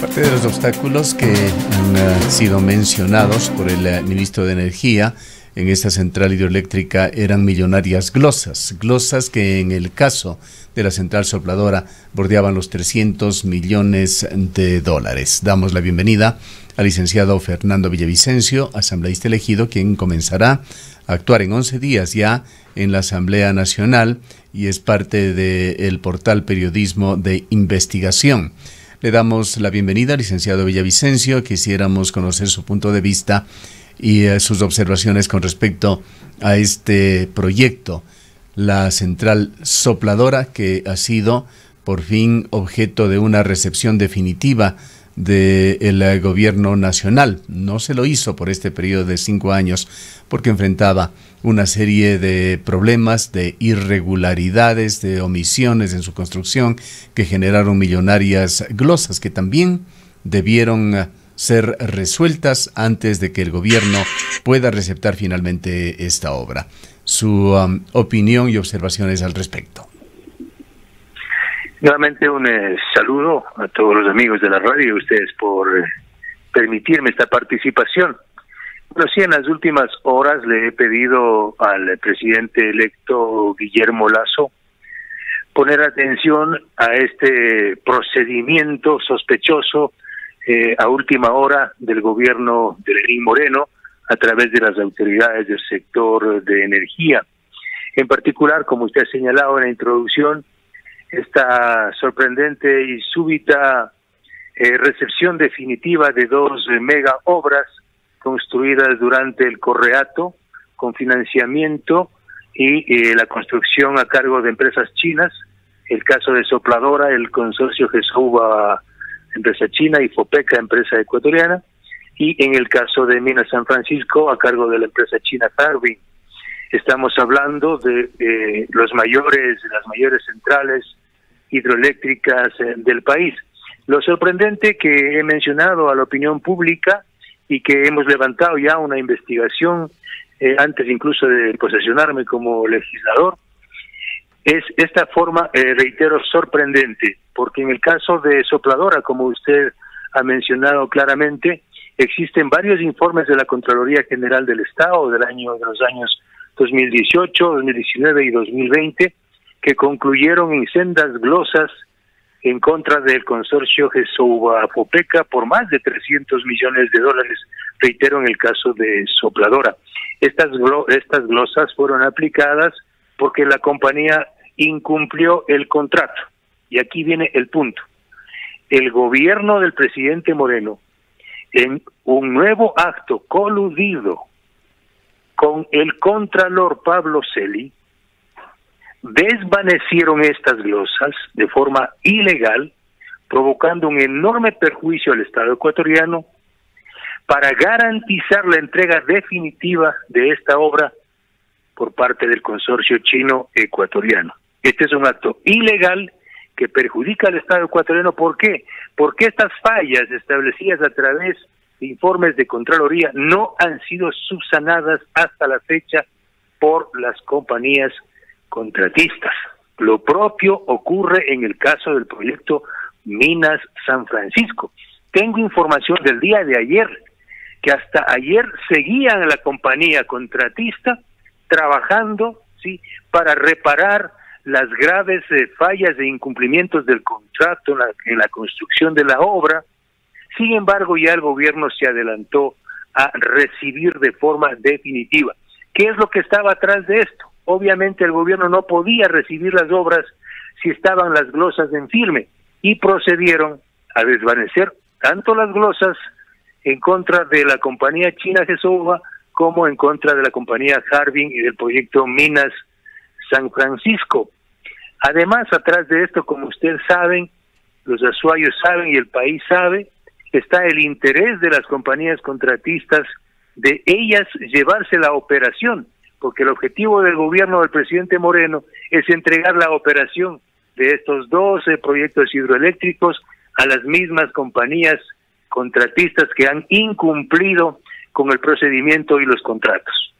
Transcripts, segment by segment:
Parte de los obstáculos que han sido mencionados por el ministro de Energía en esta central hidroeléctrica eran millonarias glosas que en el caso de la central sopladora bordeaban los 300 millones de dólares. Damos la bienvenida al licenciado Fernando Villavicencio, asambleísta elegido, quien comenzará a actuar en 11 días ya en la Asamblea Nacional y es parte del portal Periodismo de Investigación. Le damos la bienvenida, licenciado Villavicencio. Quisiéramos conocer su punto de vista y sus observaciones con respecto a este proyecto, la central sopladora, que ha sido por fin objeto de una recepción definitiva del gobierno nacional. No se lo hizo por este periodo de 5 años porque enfrentaba una serie de problemas, de irregularidades, de omisiones en su construcción que generaron millonarias glosas que también debieron ser resueltas antes de que el gobierno pueda receptar finalmente esta obra. Su opinión y observaciones al respecto. Nuevamente un saludo a todos los amigos de la radio y a ustedes por permitirme esta participación. Bueno, sí, en las últimas horas le he pedido al presidente electo Guillermo Lasso poner atención a este procedimiento sospechoso a última hora del gobierno de Lenín Moreno a través de las autoridades del sector de energía. En particular, como usted ha señalado en la introducción, esta sorprendente y súbita recepción definitiva de 2 mega obras construidas durante el Correato con financiamiento y la construcción a cargo de empresas chinas. El caso de Sopladora, el consorcio GESOUBA, empresa china, y FOPECA, empresa ecuatoriana, y en el caso de Minas San Francisco, a cargo de la empresa china Harbin. Estamos hablando de las mayores centrales hidroeléctricas del país. Lo sorprendente que he mencionado a la opinión pública y que hemos levantado ya una investigación antes incluso de posesionarme como legislador, es esta forma, reitero, sorprendente, porque en el caso de Sopladora, como usted ha mencionado claramente, existen varios informes de la Contraloría General del Estado de los años 2018, 2019 y 2020 que concluyeron en sendas glosas en contra del consorcio GESOUBA-FOPECA por más de 300 millones de dólares, reitero, en el caso de Sopladora. Estas glosas fueron aplicadas porque la compañía incumplió el contrato. Y aquí viene el punto. El gobierno del presidente Moreno, en un nuevo acto coludido con el contralor Pablo Celi, desvanecieron estas glosas de forma ilegal, provocando un enorme perjuicio al Estado ecuatoriano para garantizar la entrega definitiva de esta obra por parte del consorcio chino-ecuatoriano. Este es un acto ilegal que perjudica al Estado ecuatoriano. ¿Por qué? Porque estas fallas establecidas a través de informes de Contraloría no han sido subsanadas hasta la fecha por las compañías contratistas. Lo propio ocurre en el caso del proyecto Minas San Francisco. Tengo información del día de ayer, que hasta ayer seguían la compañía contratista trabajando, ¿sí?, para reparar las graves fallas e incumplimientos del contrato en la construcción de la obra. Sin embargo, ya el gobierno se adelantó a recibir de forma definitiva. ¿Qué es lo que estaba atrás de esto? Obviamente el gobierno no podía recibir las obras si estaban las glosas en firme y procedieron a desvanecer tanto las glosas en contra de la compañía china GESOUBA como en contra de la compañía Harbin y del proyecto Minas San Francisco. Además, atrás de esto, como ustedes saben, los azuayos saben y el país sabe, está el interés de las compañías contratistas de ellas llevarse la operación, porque el objetivo del gobierno del presidente Moreno es entregar la operación de estos 12 proyectos hidroeléctricos a las mismas compañías contratistas que han incumplido con el procedimiento y los contratos.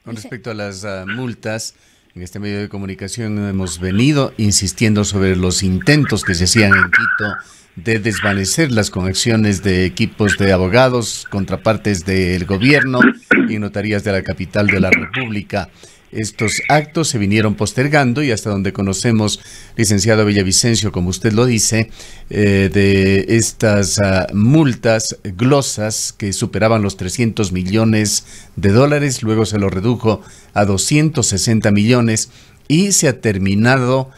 Con respecto a las multas, en este medio de comunicación hemos venido insistiendo sobre los intentos que se hacían en Quito de desvanecerlas con acciones de equipos de abogados, contrapartes del gobierno y notarías de la capital de la República. Estos actos se vinieron postergando y hasta donde conocemos, licenciado Villavicencio, como usted lo dice, de estas multas glosas que superaban los 300 millones de dólares, luego se lo redujo a 260 millones y se ha terminado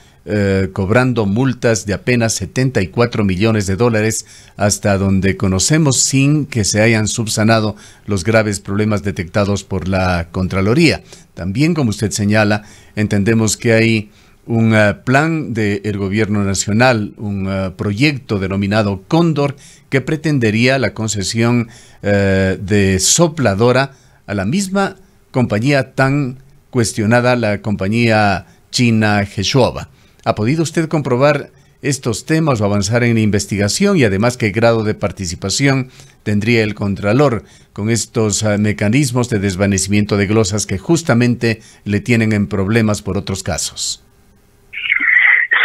cobrando multas de apenas 74 millones de dólares hasta donde conocemos, sin que se hayan subsanado los graves problemas detectados por la Contraloría. También, como usted señala, entendemos que hay un plan del gobierno nacional, un proyecto denominado Cóndor, que pretendería la concesión de sopladora a la misma compañía tan cuestionada, la compañía china Geshuoba. ¿Ha podido usted comprobar estos temas o avanzar en la investigación? Y además, ¿qué grado de participación tendría el Contralor con estos mecanismos de desvanecimiento de glosas que justamente le tienen en problemas por otros casos?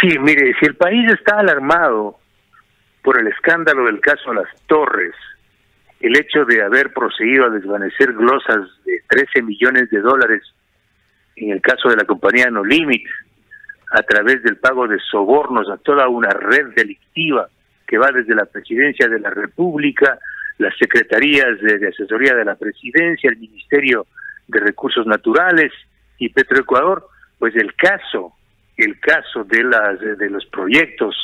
Sí, mire, si el país está alarmado por el escándalo del caso Las Torres, el hecho de haber procedido a desvanecer glosas de 13 millones de dólares en el caso de la compañía No Limit, a través del pago de sobornos a toda una red delictiva que va desde la Presidencia de la República, las Secretarías de Asesoría de la Presidencia, el Ministerio de Recursos Naturales y Petroecuador, pues el caso de los proyectos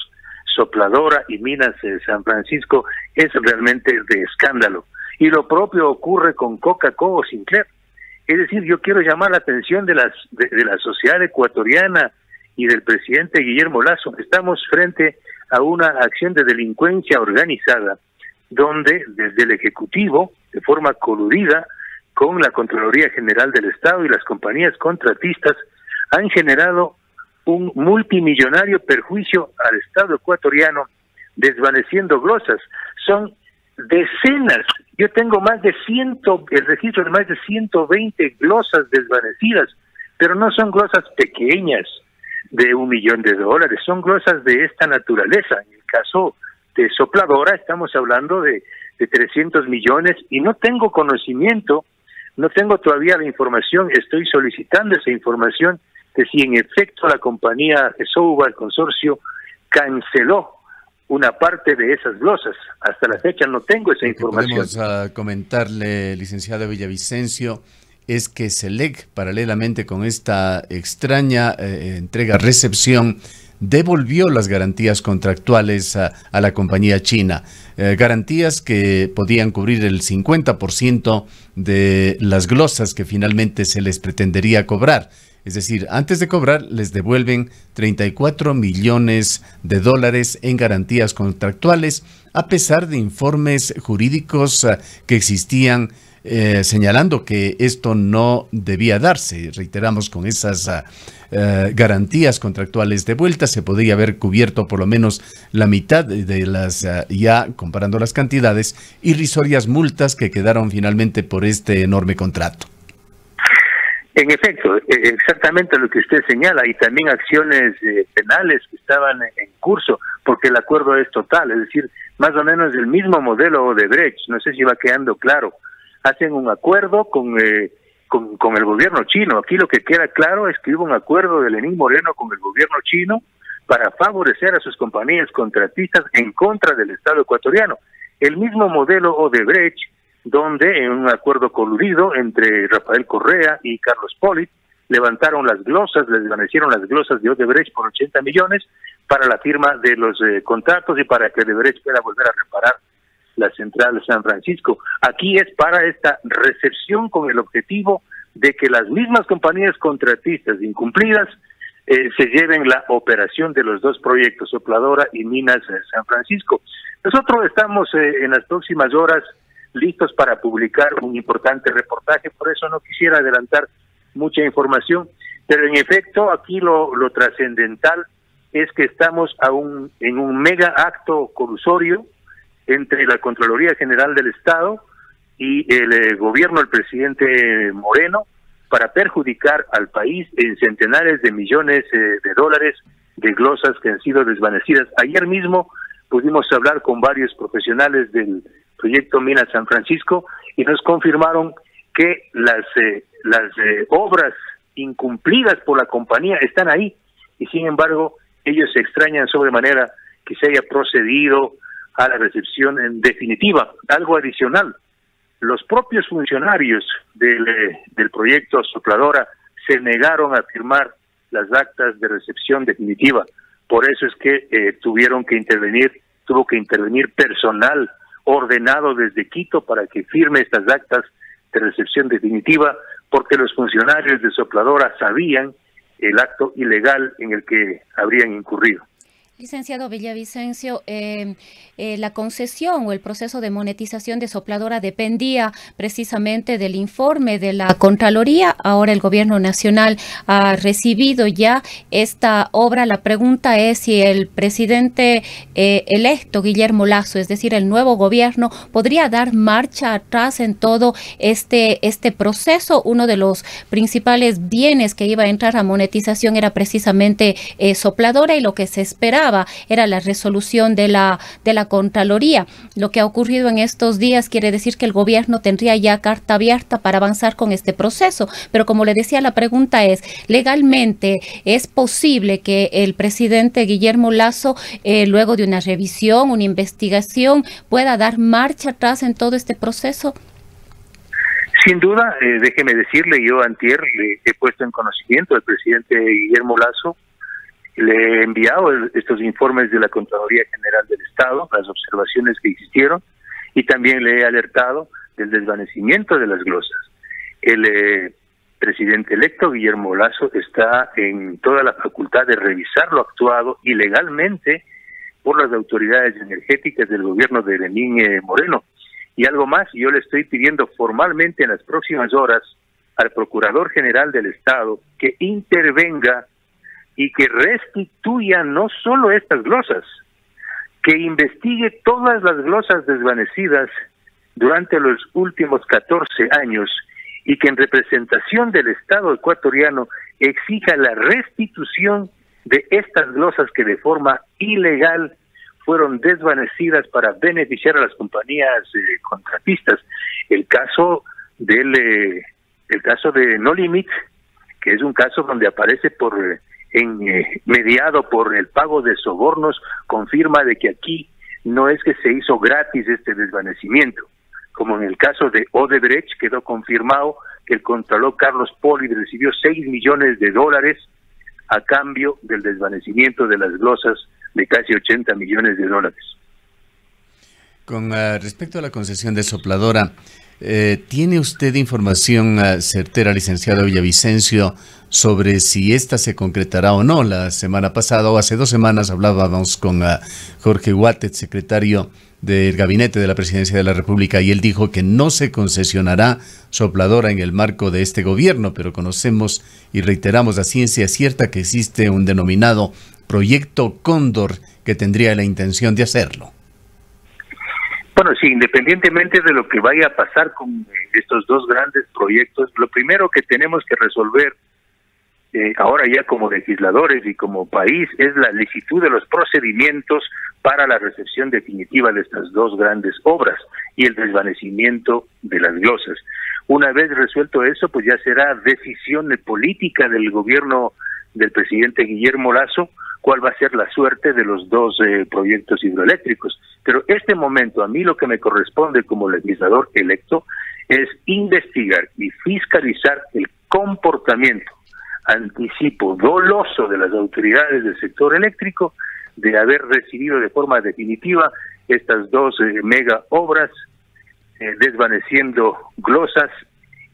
Sopladora y Minas de San Francisco es realmente de escándalo. Y lo propio ocurre con Coca-Cola o Sinclair. Es decir, yo quiero llamar la atención de la sociedad ecuatoriana y del presidente Guillermo Lasso. Estamos frente a una acción de delincuencia organizada, donde desde el Ejecutivo, de forma coludida con la Contraloría General del Estado y las compañías contratistas, han generado un multimillonario perjuicio al Estado ecuatoriano, desvaneciendo glosas. Son decenas, yo tengo el registro de más de 120 glosas desvanecidas, pero no son glosas pequeñas de $1 millón, son glosas de esta naturaleza. En el caso de Sopladora estamos hablando de 300 millones y no tengo conocimiento, no tengo todavía la información, estoy solicitando esa información de si en efecto la compañía Geshuoba, el consorcio, canceló una parte de esas glosas. Hasta la fecha no tengo esa información. Podemos comentarle, licenciado Villavicencio, es que SELEC, paralelamente con esta extraña entrega-recepción, devolvió las garantías contractuales a la compañía china. Garantías que podían cubrir el 50% de las glosas que finalmente se les pretendería cobrar. Es decir, antes de cobrar, les devuelven 34 millones de dólares en garantías contractuales, a pesar de informes jurídicos que existían señalando que esto no debía darse. Reiteramos, con esas garantías contractuales de vuelta se podría haber cubierto por lo menos la mitad de las, ya comparando las cantidades, irrisorias multas que quedaron finalmente por este enorme contrato. En efecto, exactamente lo que usted señala, y también acciones penales que estaban en curso, porque el acuerdo es total, es decir, más o menos el mismo modelo Odebrecht, no sé si va quedando claro. Hacen un acuerdo con el gobierno chino. Aquí lo que queda claro es que hubo un acuerdo de Lenín Moreno con el gobierno chino para favorecer a sus compañías contratistas en contra del Estado ecuatoriano. El mismo modelo Odebrecht, donde en un acuerdo coludido entre Rafael Correa y Carlos Polit, levantaron las glosas, les desvanecieron las glosas de Odebrecht por 80 millones para la firma de los contratos y para que Odebrecht pueda volver a reparar la central de San Francisco. Aquí es para esta recepción con el objetivo de que las mismas compañías contratistas incumplidas se lleven la operación de los dos proyectos, Sopladora y Minas San Francisco. Nosotros estamos en las próximas horas listos para publicar un importante reportaje, por eso no quisiera adelantar mucha información, pero en efecto aquí lo trascendental es que estamos en un mega acto colusorio entre la Contraloría General del Estado y el gobierno del presidente Moreno para perjudicar al país en centenares de millones de dólares de glosas que han sido desvanecidas. Ayer mismo pudimos hablar con varios profesionales del proyecto Mina San Francisco y nos confirmaron que las obras incumplidas por la compañía están ahí, y sin embargo ellos se extrañan sobremanera que se haya procedido a la recepción en definitiva. Algo adicional, los propios funcionarios del proyecto Sopladora se negaron a firmar las actas de recepción definitiva. Por eso es que tuvo que intervenir personal ordenado desde Quito para que firme estas actas de recepción definitiva, porque los funcionarios de Sopladora sabían el acto ilegal en el que habrían incurrido. Licenciado Villavicencio, la concesión o el proceso de monetización de Sopladora dependía precisamente del informe de la Contraloría. Ahora el Gobierno Nacional ha recibido ya esta obra. La pregunta es si el presidente electo, Guillermo Lasso, es decir, el nuevo gobierno, podría dar marcha atrás en todo este proceso. Uno de los principales bienes que iba a entrar a monetización era precisamente Sopladora, y lo que se esperaba era la resolución de la Contraloría. Lo que ha ocurrido en estos días quiere decir que el gobierno tendría ya carta abierta para avanzar con este proceso. Pero como le decía, la pregunta es, ¿legalmente es posible que el presidente Guillermo Lasso, luego de una revisión, una investigación, pueda dar marcha atrás en todo este proceso? Sin duda, déjeme decirle, yo antier le he puesto en conocimiento al presidente Guillermo Lasso. Le he enviado estos informes de la Contraloría General del Estado, las observaciones que existieron, y también le he alertado del desvanecimiento de las glosas. El presidente electo, Guillermo Lasso, está en toda la facultad de revisar lo actuado ilegalmente por las autoridades energéticas del gobierno de Lenín Moreno. Y algo más, yo le estoy pidiendo formalmente en las próximas horas al Procurador General del Estado que intervenga y que restituya no solo estas glosas, que investigue todas las glosas desvanecidas durante los últimos 14 años y que en representación del Estado ecuatoriano exija la restitución de estas glosas que de forma ilegal fueron desvanecidas para beneficiar a las compañías contratistas. El caso de No Limit, que es un caso donde aparece mediado por el pago de sobornos, confirma de que aquí no es que se hizo gratis este desvanecimiento. Como en el caso de Odebrecht, quedó confirmado que el contralor Carlos Poli recibió $6 millones a cambio del desvanecimiento de las glosas de casi $80 millones. Con respecto a la concesión de Sopladora, ¿tiene usted información certera, licenciado Villavicencio, sobre si esta se concretará o no? La semana pasada o hace 2 semanas hablábamos con Jorge Guatet, secretario del Gabinete de la Presidencia de la República, y él dijo que no se concesionará Sopladora en el marco de este gobierno, pero conocemos y reiteramos a ciencia cierta que existe un denominado Proyecto Cóndor que tendría la intención de hacerlo. Bueno, sí, independientemente de lo que vaya a pasar con estos dos grandes proyectos, lo primero que tenemos que resolver ahora ya como legisladores y como país es la licitud de los procedimientos para la recepción definitiva de estas dos grandes obras y el desvanecimiento de las glosas. Una vez resuelto eso, pues ya será decisión política del gobierno del presidente Guillermo Lasso cuál va a ser la suerte de los dos proyectos hidroeléctricos. Pero este momento, a mí lo que me corresponde como legislador electo es investigar y fiscalizar el comportamiento, anticipo, doloso de las autoridades del sector eléctrico de haber recibido de forma definitiva estas dos mega obras, desvaneciendo glosas,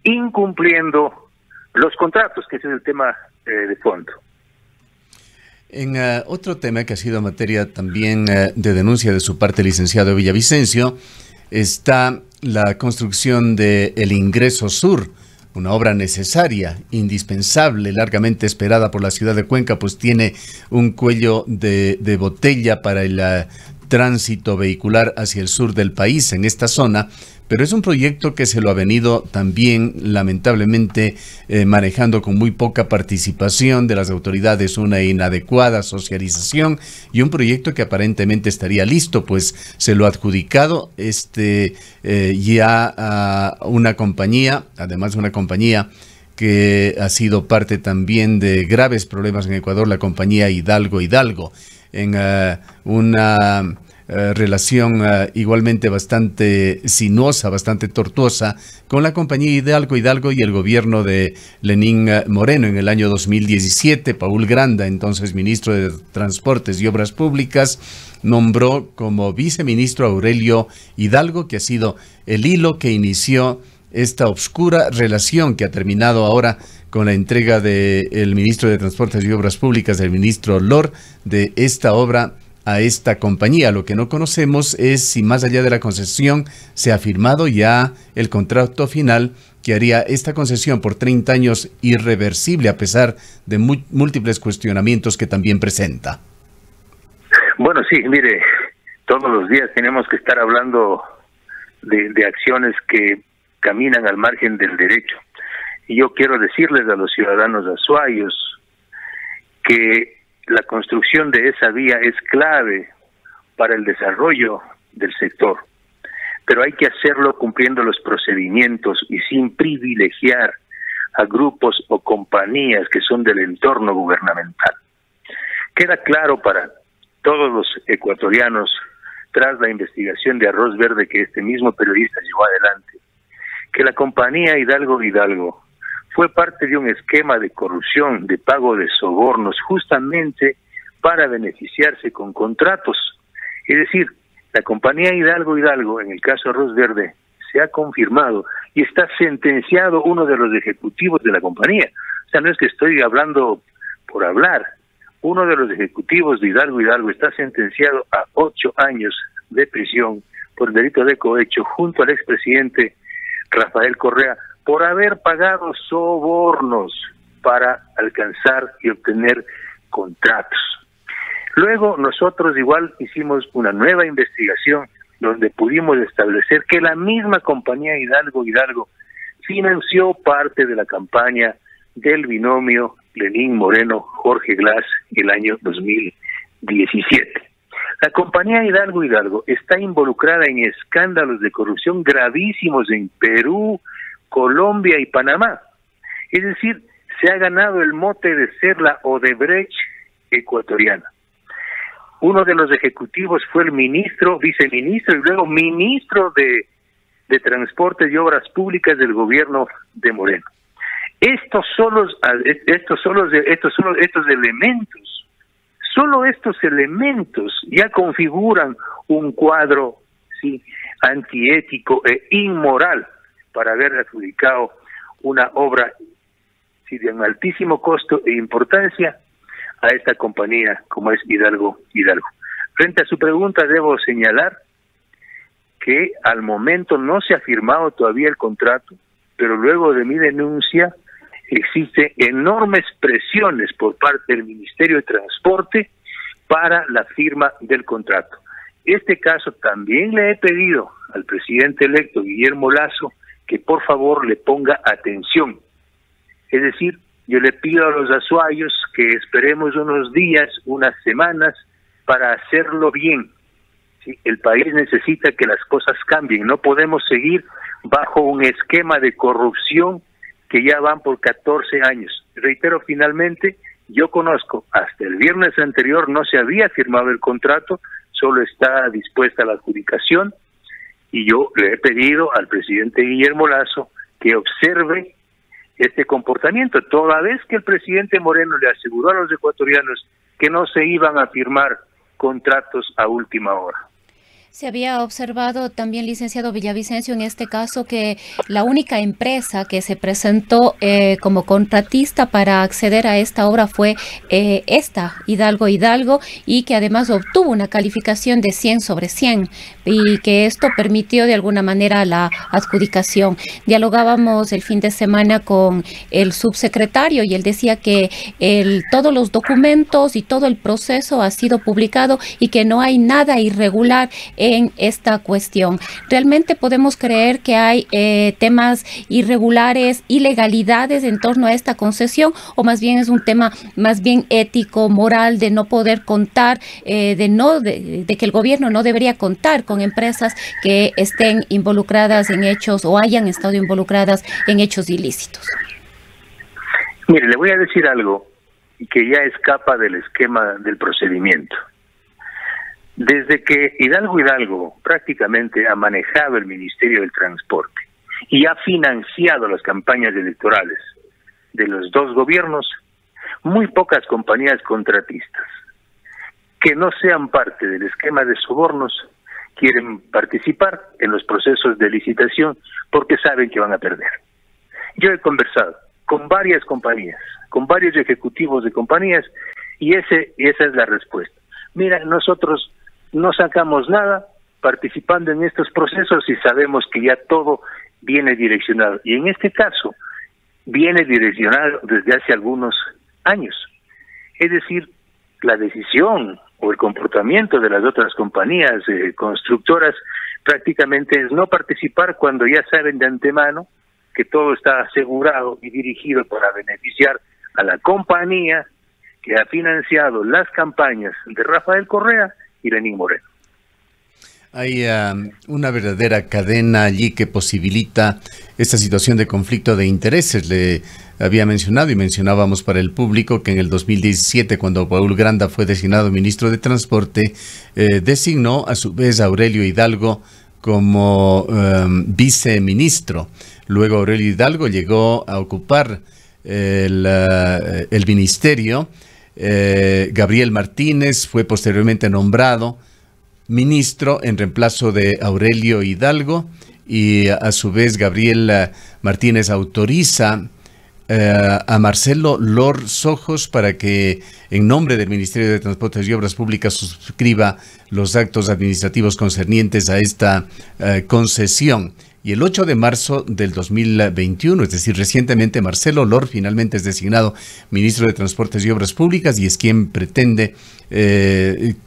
incumpliendo los contratos, que ese es el tema de fondo. En otro tema que ha sido materia también de denuncia de su parte, licenciado Villavicencio, está la construcción de El Ingreso Sur, una obra necesaria, indispensable, largamente esperada por la ciudad de Cuenca, pues tiene un cuello de botella para el tránsito vehicular hacia el sur del país, en esta zona, pero es un proyecto que se lo ha venido también, lamentablemente, manejando con muy poca participación de las autoridades, una inadecuada socialización, y un proyecto que aparentemente estaría listo, pues se lo ha adjudicado ya a una compañía, además una compañía que ha sido parte también de graves problemas en Ecuador, la compañía Hidalgo, en una relación igualmente bastante sinuosa, bastante tortuosa con la compañía Hidalgo y el gobierno de Lenín Moreno en el año 2017. Paul Granda, entonces ministro de Transportes y Obras Públicas, nombró como viceministro a Aurelio Hidalgo, que ha sido el hilo que inició esta oscura relación que ha terminado ahora con la entrega del ministro de Transportes y Obras Públicas, del ministro Lor, de esta obra a esta compañía. Lo que no conocemos es si más allá de la concesión se ha firmado ya el contrato final que haría esta concesión por 30 años irreversible, a pesar de múltiples cuestionamientos que también presenta. Bueno, sí, mire, todos los días tenemos que estar hablando de acciones que caminan al margen del derecho. Y yo quiero decirles a los ciudadanos azuayos que la construcción de esa vía es clave para el desarrollo del sector, pero hay que hacerlo cumpliendo los procedimientos y sin privilegiar a grupos o compañías que son del entorno gubernamental. Queda claro para todos los ecuatorianos, tras la investigación de Arroz Verde que este mismo periodista llevó adelante, que la compañía Hidalgo fue parte de un esquema de corrupción, de pago de sobornos, justamente para beneficiarse con contratos. Es decir, la compañía Hidalgo, en el caso Arroz Verde, se ha confirmado y está sentenciado uno de los ejecutivos de la compañía. O sea, no es que estoy hablando por hablar. Uno de los ejecutivos de Hidalgo está sentenciado a 8 años de prisión por delito de cohecho junto al expresidente Rafael Correa, por haber pagado sobornos para alcanzar y obtener contratos. Luego nosotros igual hicimos una nueva investigación donde pudimos establecer que la misma compañía Hidalgo financió parte de la campaña del binomio Lenín Moreno-Jorge Glass el año 2017. La compañía Hidalgo está involucrada en escándalos de corrupción gravísimos en Perú, Colombia y Panamá. Es decir, se ha ganado el mote de ser la Odebrecht ecuatoriana. Uno de los ejecutivos fue el ministro, viceministro y luego ministro de Transportes y Obras Públicas del gobierno de Moreno. Estos elementos ya configuran un cuadro, sí, antiético e inmoral para haber adjudicado una obra, sí, de un altísimo costo e importancia a esta compañía como es Hidalgo. Frente a su pregunta, debo señalar que al momento no se ha firmado todavía el contrato, pero luego de mi denuncia existen enormes presiones por parte del Ministerio de Transporte para la firma del contrato. Este caso también le he pedido al presidente electo Guillermo Lasso que por favor le ponga atención. Es decir, yo le pido a los azuayos que esperemos unos días, unas semanas, para hacerlo bien. ¿Sí? El país necesita que las cosas cambien. No podemos seguir bajo un esquema de corrupción que ya van por 14 años. Reitero, finalmente, yo conozco, hasta el viernes anterior no se había firmado el contrato, solo está dispuesta la adjudicación, y yo le he pedido al presidente Guillermo Lasso que observe este comportamiento, toda vez que el presidente Moreno le aseguró a los ecuatorianos que no se iban a firmar contratos a última hora. Se había observado también, licenciado Villavicencio, en este caso que la única empresa que se presentó como contratista para acceder a esta obra fue esta, Hidalgo, y que además obtuvo una calificación de 100 sobre 100 y que esto permitió de alguna manera la adjudicación. Dialogábamos el fin de semana con el subsecretario y él decía que todos los documentos y todo el proceso ha sido publicado y que no hay nada irregular en esta cuestión. ¿Realmente podemos creer que hay temas irregulares, ilegalidades en torno a esta concesión, o más bien es un tema más bien ético, moral, de no poder contar, de que el gobierno no debería contar con empresas que estén involucradas en hechos o hayan estado involucradas en hechos ilícitos? Mire, le voy a decir algo que ya escapa del esquema del procedimiento. Desde que Hidalgo prácticamente ha manejado el Ministerio del Transporte y ha financiado las campañas electorales de los dos gobiernos, muy pocas compañías contratistas que no sean parte del esquema de sobornos quieren participar en los procesos de licitación porque saben que van a perder. Yo he conversado con varias compañías, con varios ejecutivos de compañías, y esa es la respuesta. Mira, nosotros no sacamos nada participando en estos procesos y sabemos que ya todo viene direccionado. Y en este caso, viene direccionado desde hace algunos años. Es decir, la decisión o el comportamiento de las otras compañías constructoras prácticamente es no participar cuando ya saben de antemano que todo está asegurado y dirigido para beneficiar a la compañía que ha financiado las campañas de Rafael Correa y Lenín Moreno. Hay una verdadera cadena allí que posibilita esta situación de conflicto de intereses. Le había mencionado y mencionábamos para el público que en el 2017, cuando Paul Granda fue designado ministro de Transporte, designó a su vez a Aurelio Hidalgo como viceministro. Luego Aurelio Hidalgo llegó a ocupar el ministerio. Gabriel Martínez fue posteriormente nombrado ministro en reemplazo de Aurelio Hidalgo, y a su vez Gabriel Martínez autoriza a Marcelo Lor Sojos para que en nombre del Ministerio de Transportes y Obras Públicas suscriba los actos administrativos concernientes a esta concesión. Y el 8 de marzo del 2021, es decir, recientemente, Marcelo Lor finalmente es designado ministro de Transportes y Obras Públicas y es quien pretende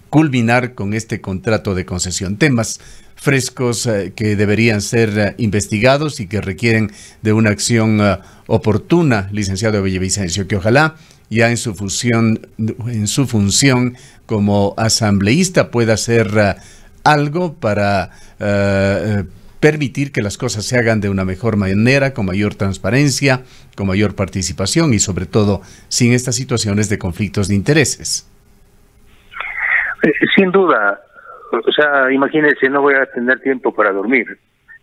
culminar con este contrato de concesión. Temas frescos que deberían ser investigados y que requieren de una acción oportuna, licenciado Villavicencio, que ojalá ya en su función como asambleísta pueda hacer algo para permitir que las cosas se hagan de una mejor manera, con mayor transparencia, con mayor participación y sobre todo sin estas situaciones de conflictos de intereses. Sin duda, o sea, imagínense, no voy a tener tiempo para dormir,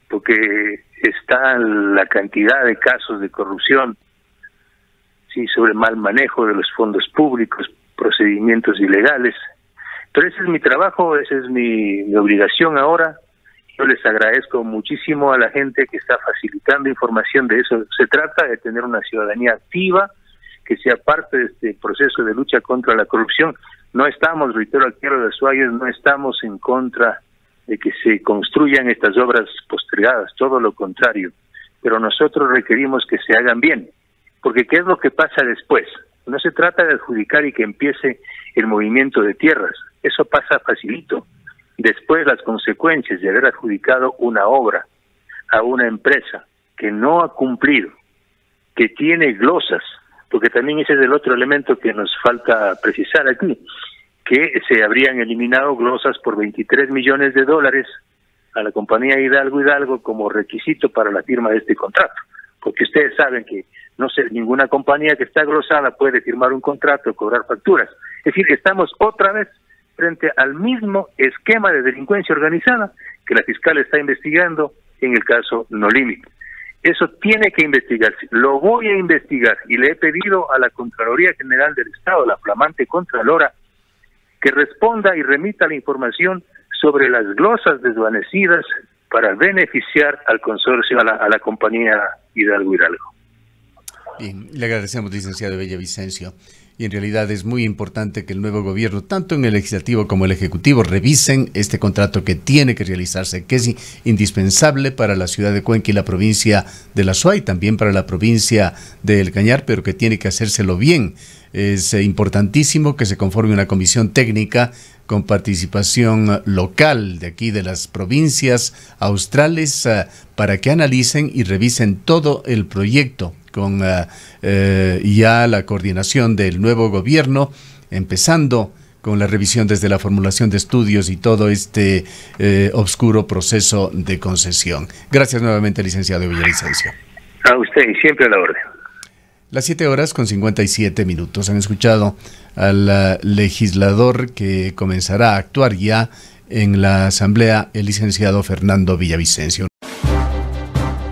porque está la cantidad de casos de corrupción, sí, sobre mal manejo de los fondos públicos, procedimientos ilegales, pero ese es mi trabajo, esa es mi obligación ahora. Yo les agradezco muchísimo a la gente que está facilitando información de eso. Se trata de tener una ciudadanía activa, que sea parte de este proceso de lucha contra la corrupción. No estamos, reitero aquí a los usuarios, no estamos en contra de que se construyan estas obras postergadas, todo lo contrario. Pero nosotros requerimos que se hagan bien, porque ¿qué es lo que pasa después? No se trata de adjudicar y que empiece el movimiento de tierras, eso pasa facilito. Después, las consecuencias de haber adjudicado una obra a una empresa que no ha cumplido, que tiene glosas, porque también ese es el otro elemento que nos falta precisar aquí, que se habrían eliminado glosas por $23 millones a la compañía Hidalgo como requisito para la firma de este contrato, porque ustedes saben que no sé, ninguna compañía que está glosada puede firmar un contrato o cobrar facturas. Es decir, estamos otra vez frente al mismo esquema de delincuencia organizada que la fiscal está investigando en el caso No Límite. Eso tiene que investigarse, lo voy a investigar y le he pedido a la Contraloría General del Estado, la flamante Contralora, que responda y remita la información sobre las glosas desvanecidas para beneficiar al consorcio, a la compañía Hidalgo. Bien, le agradecemos, licenciado Villavicencio. Y en realidad es muy importante que el nuevo gobierno, tanto en el legislativo como el ejecutivo, revisen este contrato que tiene que realizarse, que es indispensable para la ciudad de Cuenca y la provincia de La Suay, también para la provincia de El Cañar, pero que tiene que hacérselo bien. Es importantísimo que se conforme una comisión técnica con participación local de aquí de las provincias australes para que analicen y revisen todo el proyecto con ya la coordinación del nuevo gobierno, empezando con la revisión desde la formulación de estudios y todo este oscuro proceso de concesión. Gracias nuevamente, licenciado Villavicencio. A usted y siempre a la orden. Las 7:57. Han escuchado al legislador que comenzará a actuar ya en la Asamblea, el licenciado Fernando Villavicencio.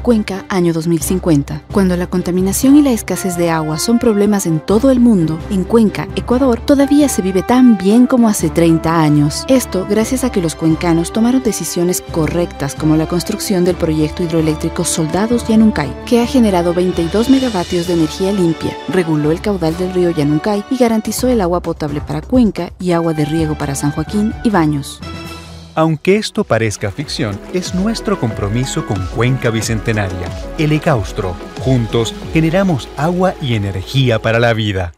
Cuenca, año 2050. Cuando la contaminación y la escasez de agua son problemas en todo el mundo, en Cuenca, Ecuador, todavía se vive tan bien como hace 30 años. Esto gracias a que los cuencanos tomaron decisiones correctas, como la construcción del proyecto hidroeléctrico Soldados Yanuncay, que ha generado 22 megavatios de energía limpia, reguló el caudal del río Yanuncay y garantizó el agua potable para Cuenca y agua de riego para San Joaquín y Baños. Aunque esto parezca ficción, es nuestro compromiso con Cuenca Bicentenaria, el Ecaustro. Juntos generamos agua y energía para la vida.